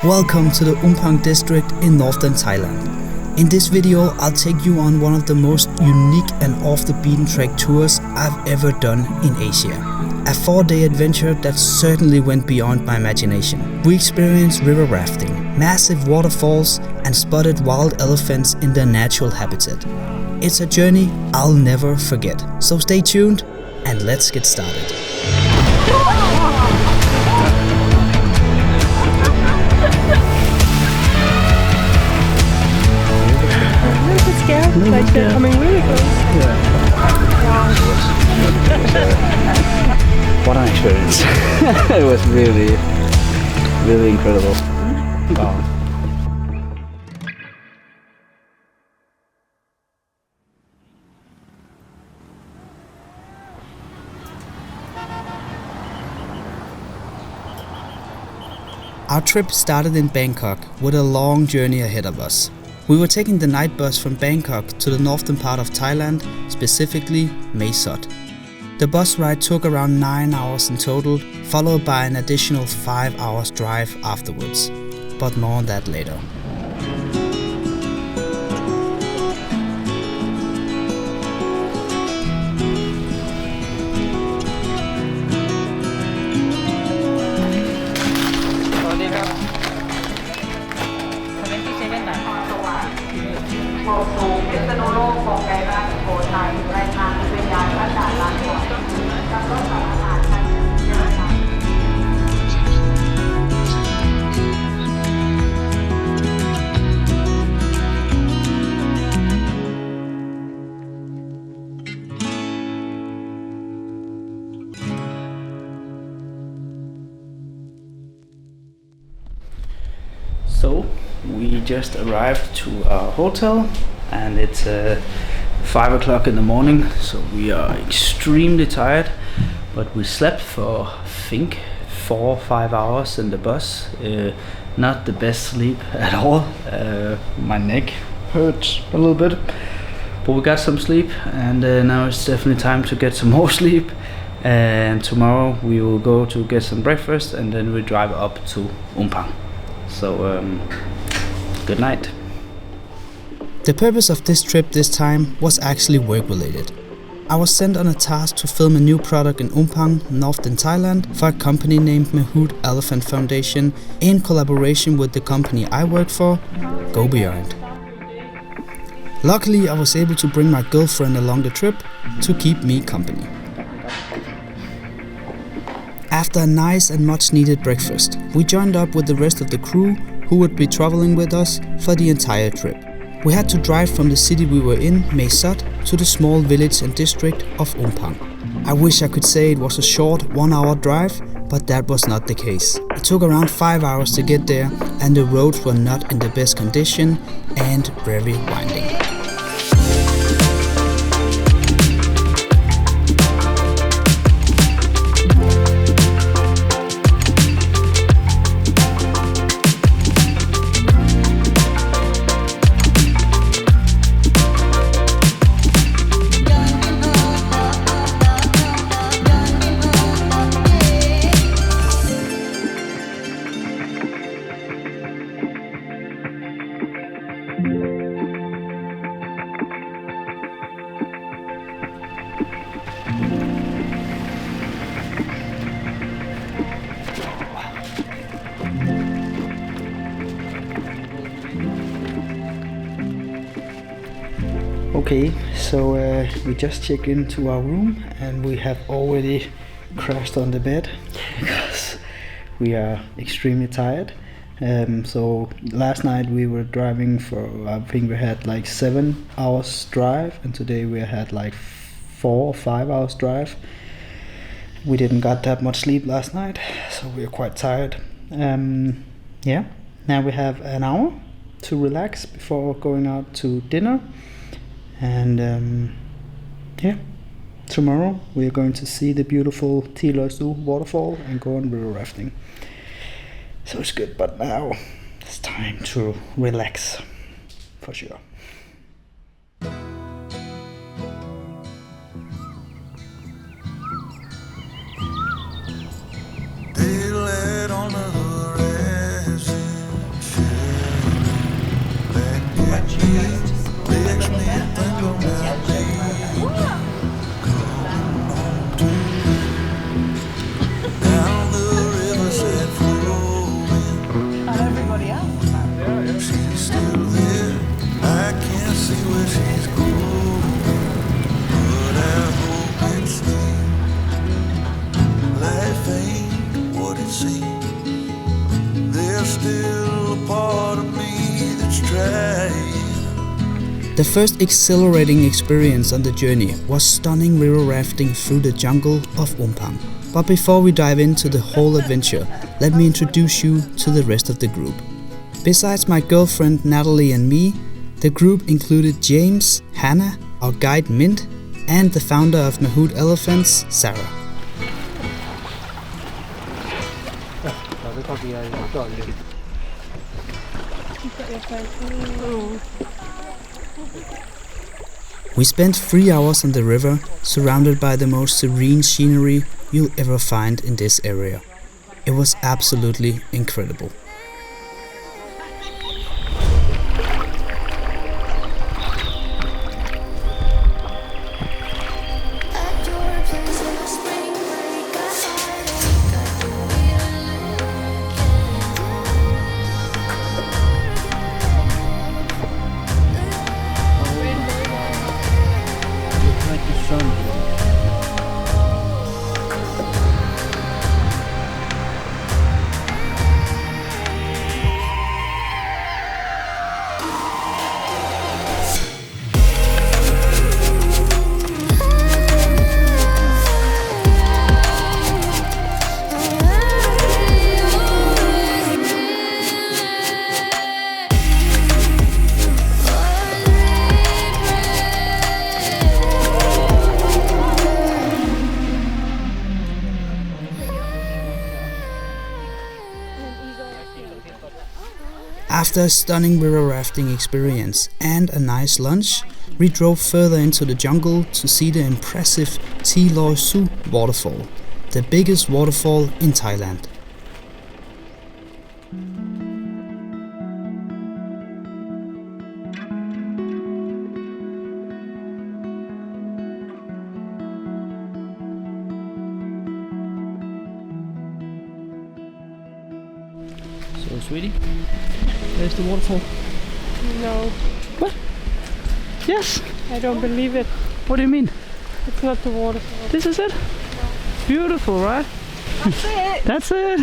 Welcome to the Umphang district in northern Thailand. In this video, I'll take you on one of the most unique and off-the-beaten-track tours I've ever done in Asia. A 4-day adventure that certainly went beyond my imagination. We experienced river rafting, massive waterfalls, and spotted wild elephants in their natural habitat. It's a journey I'll never forget. So stay tuned and let's get started. Like they're coming really close. Yeah. What an experience. It was really incredible. Wow. Our trip started in Bangkok with a long journey ahead of us. We were taking the night bus from Bangkok to the northern part of Thailand, specifically Mai Sot. The bus ride took around 9 hours in total, followed by an additional 5 hours drive afterwards. But more on that later. So we just arrived to our hotel and it's 5 o'clock in the morning, so we are extremely tired, but we slept for I think 4 or 5 hours in the bus. Not the best sleep at all. My neck hurts a little bit, but we got some sleep, and now it's definitely time to get some more sleep. And tomorrow we will go to get some breakfast and then we drive up to Umphang. So good night. The purpose of this trip this time was actually work related. I was sent on a task to film a new product in Umphang, northern Thailand, for a company named Mahout Elephant Foundation in collaboration with the company I work for, Go Beyond. Luckily, I was able to bring my girlfriend along the trip to keep me company. After a nice and much needed breakfast, we joined up with the rest of the crew who would be traveling with us for the entire trip. We had to drive from the city we were in, Mai Sot, to the small village and district of Umphang. I wish I could say it was a short 1-hour drive, but that was not the case. It took around 5 hours to get there, and the roads were not in the best condition and very winding. Okay, so we just checked into our room and we have already crashed on the bed because we are extremely tired. So last night we were driving for, I think we had like 7 hours drive, and today we had like 4 or 5 hours drive. We didn't got that much sleep last night, so we are quite tired. Yeah, now we have an hour to relax before going out to dinner. And yeah, tomorrow we are going to see the beautiful Thi Lor Su Waterfall and go on river rafting. So it's good, but now it's time to relax, for sure. They let all of the rest in. still a part of me that's trying. The first exhilarating experience on the journey was stunning river rafting through the jungle of Umphang. But before we dive into the whole adventure, let me introduce you to the rest of the group. Besides my girlfriend Natalie and me, the group included James, Hannah, our guide Mint, and the founder of Mahout Elephants, Sarah. We spent 3 hours on the river, surrounded by the most serene scenery you'll ever find in this area. It was absolutely incredible. After a stunning river rafting experience and a nice lunch, we drove further into the jungle to see the impressive Thi Lor Su Waterfall, the biggest waterfall in Thailand. So, sweetie, there's the waterfall. No, What? Yes. I don't believe it. What do you mean? It's not the waterfall. This is it? Beautiful, right? That's it. That's it.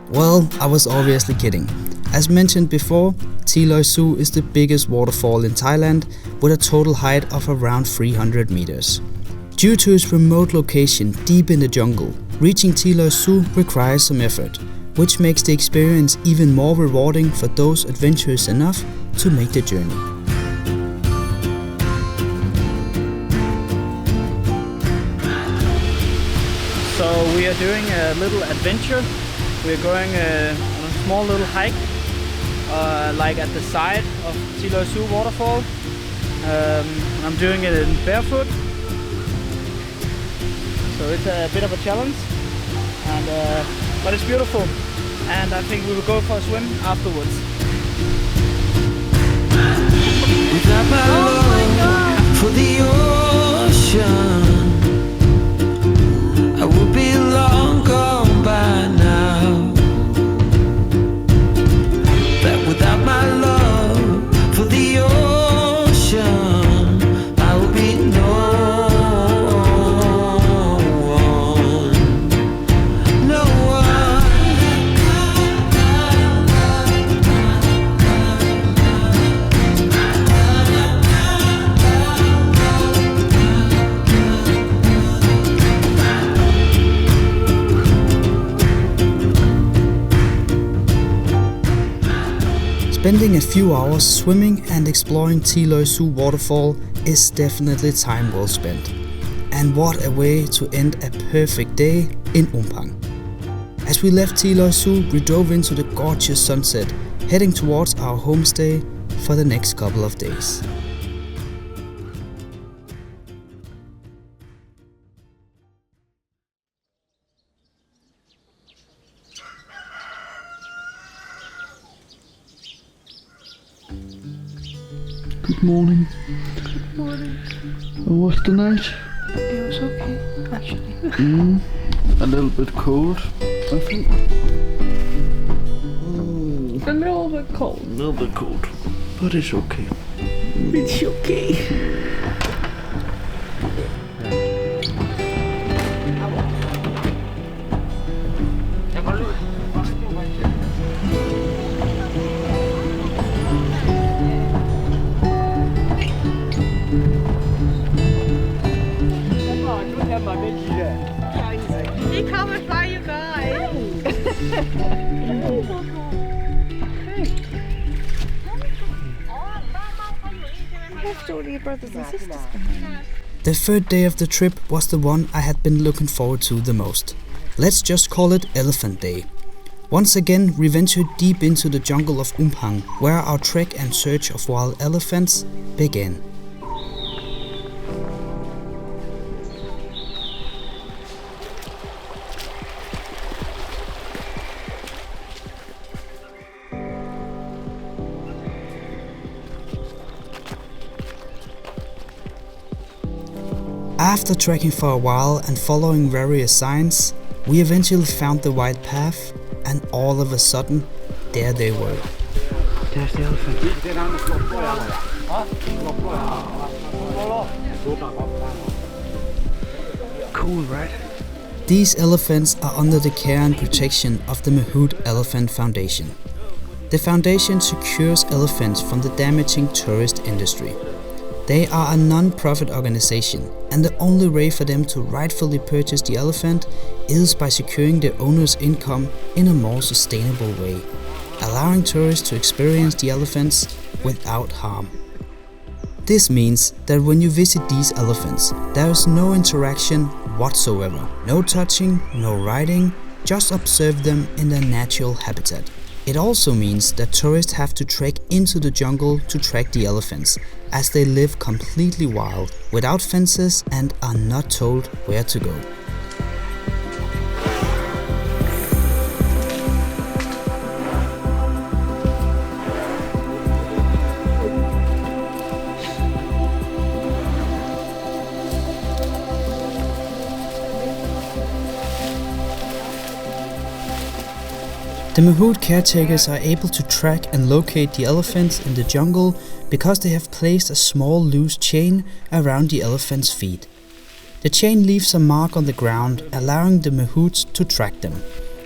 Well, I was obviously kidding. As mentioned before, Thi Lor Su is the biggest waterfall in Thailand with a total height of around 300 meters. Due to its remote location deep in the jungle, reaching Thi Lor Su requires some effort, which makes the experience even more rewarding for those adventurous enough to make the journey. So we are doing a little adventure. We're going on a small little hike, like at the side of Thi Lor Su Waterfall. I'm doing it in barefoot, so it's a bit of a challenge, but it's beautiful, and I think we will go for a swim afterwards. Without my love for the ocean, I would be long gone by now. But without my love for the ocean, I would be no one. No one. Spending a few hours swimming and exploring Thi Lor Su Waterfall is definitely time well spent. And what a way to end a perfect day in Umphang. As we left Thi Lor Su, we drove into the gorgeous sunset, heading towards our homestay for the next couple of days. Good morning. Good morning. How was the night? It was okay, actually. A little bit cold, I think. A little bit cold. A little bit cold, but it's okay. It's okay. Left all your brothers and sisters behind. The third day of the trip was the one I had been looking forward to the most. Let's just call it Elephant Day. Once again, we ventured deep into the jungle of Umphang, where our trek and search of wild elephants began. After trekking for a while and following various signs, we eventually found the white path, and all of a sudden, there they were. There's the elephant. Cool, right? These elephants are under the care and protection of the Mahout Elephant Foundation. The foundation secures elephants from the damaging tourist industry. They are a non-profit organization, and the only way for them to rightfully purchase the elephant is by securing the owner's income in a more sustainable way, allowing tourists to experience the elephants without harm. This means that when you visit these elephants, there is no interaction whatsoever, no touching, no riding, just observe them in their natural habitat. It also means that tourists have to trek into the jungle to track the elephants, as they live completely wild, without fences, and are not told where to go. The Mahout caretakers are able to track and locate the elephants in the jungle because they have placed a small loose chain around the elephant's feet. The chain leaves a mark on the ground, allowing the Mahouts to track them.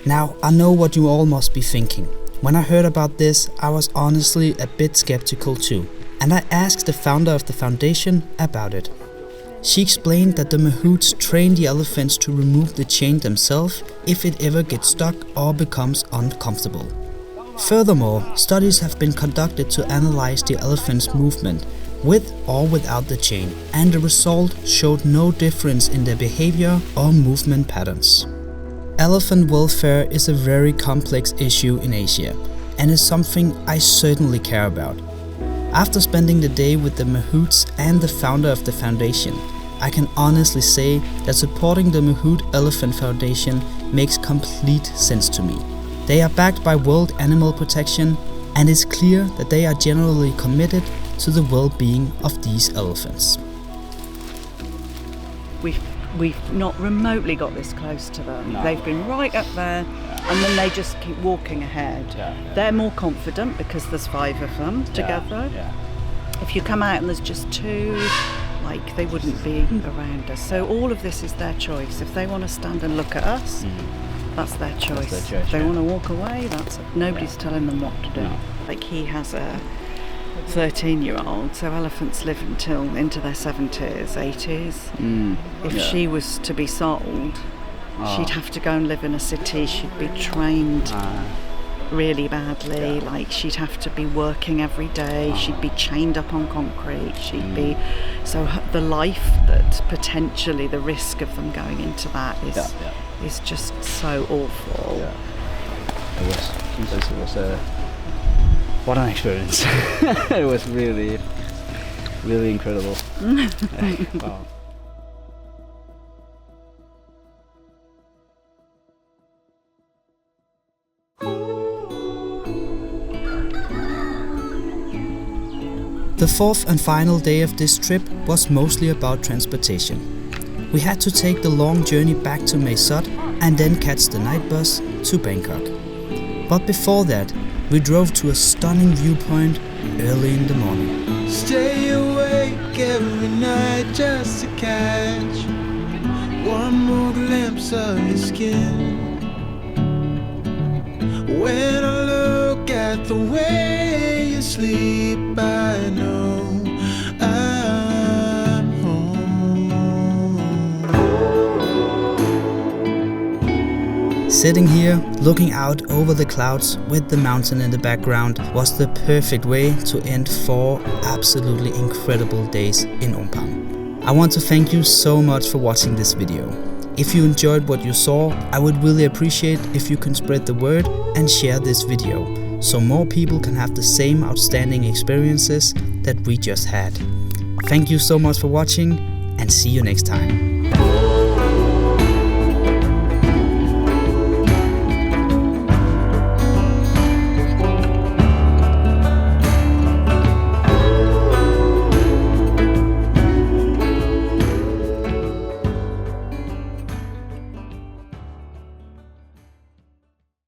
Now, I know what you all must be thinking. When I heard about this, I was honestly a bit skeptical too, and I asked the founder of the foundation about it. She explained that the Mahouts train the elephants to remove the chain themselves if it ever gets stuck or becomes uncomfortable. Furthermore, studies have been conducted to analyze the elephant's movement with or without the chain, and the result showed no difference in their behavior or movement patterns. Elephant welfare is a very complex issue in Asia, and is something I certainly care about. After spending the day with the Mahouts and the founder of the foundation, I can honestly say that supporting the Mahout Elephant Foundation makes complete sense to me. They are backed by World Animal Protection, and it's clear that they are generally committed to the well-being of these elephants. We've not remotely got this close to them. No. They've been right up there, and then they just keep walking ahead. They're more confident because there's 5 of them together. If you come out and there's just 2, like, they wouldn't be around us. So all of this is their choice. If they want to stand and look at us, that's their choice. If they want to walk away, nobody's telling them what to do. No. Like, he has a 13-year-old, so elephants live until into their 70s, 80s. If she was to be sold, she'd have to go and live in a city. She'd be trained really badly. Like, she'd have to be working every day. She'd be chained up on concrete. She'd be the life that potentially the risk of them going into that is just so awful. It was what an experience. It was really, really incredible. Wow. The fourth and final day of this trip was mostly about transportation. We had to take the long journey back to Mai Sot and then catch the night bus to Bangkok. But before that, we drove to a stunning viewpoint early in the morning. Stay awake every night just to catch one more glimpse of your skin. When I look at the way you sleep, I know I'm home. Sitting here, looking out over the clouds with the mountain in the background was the perfect way to end 4 absolutely incredible days in Umphang. I want to thank you so much for watching this video. If you enjoyed what you saw, I would really appreciate if you can spread the word and share this video, so more people can have the same outstanding experiences that we just had. Thank you so much for watching, and see you next time.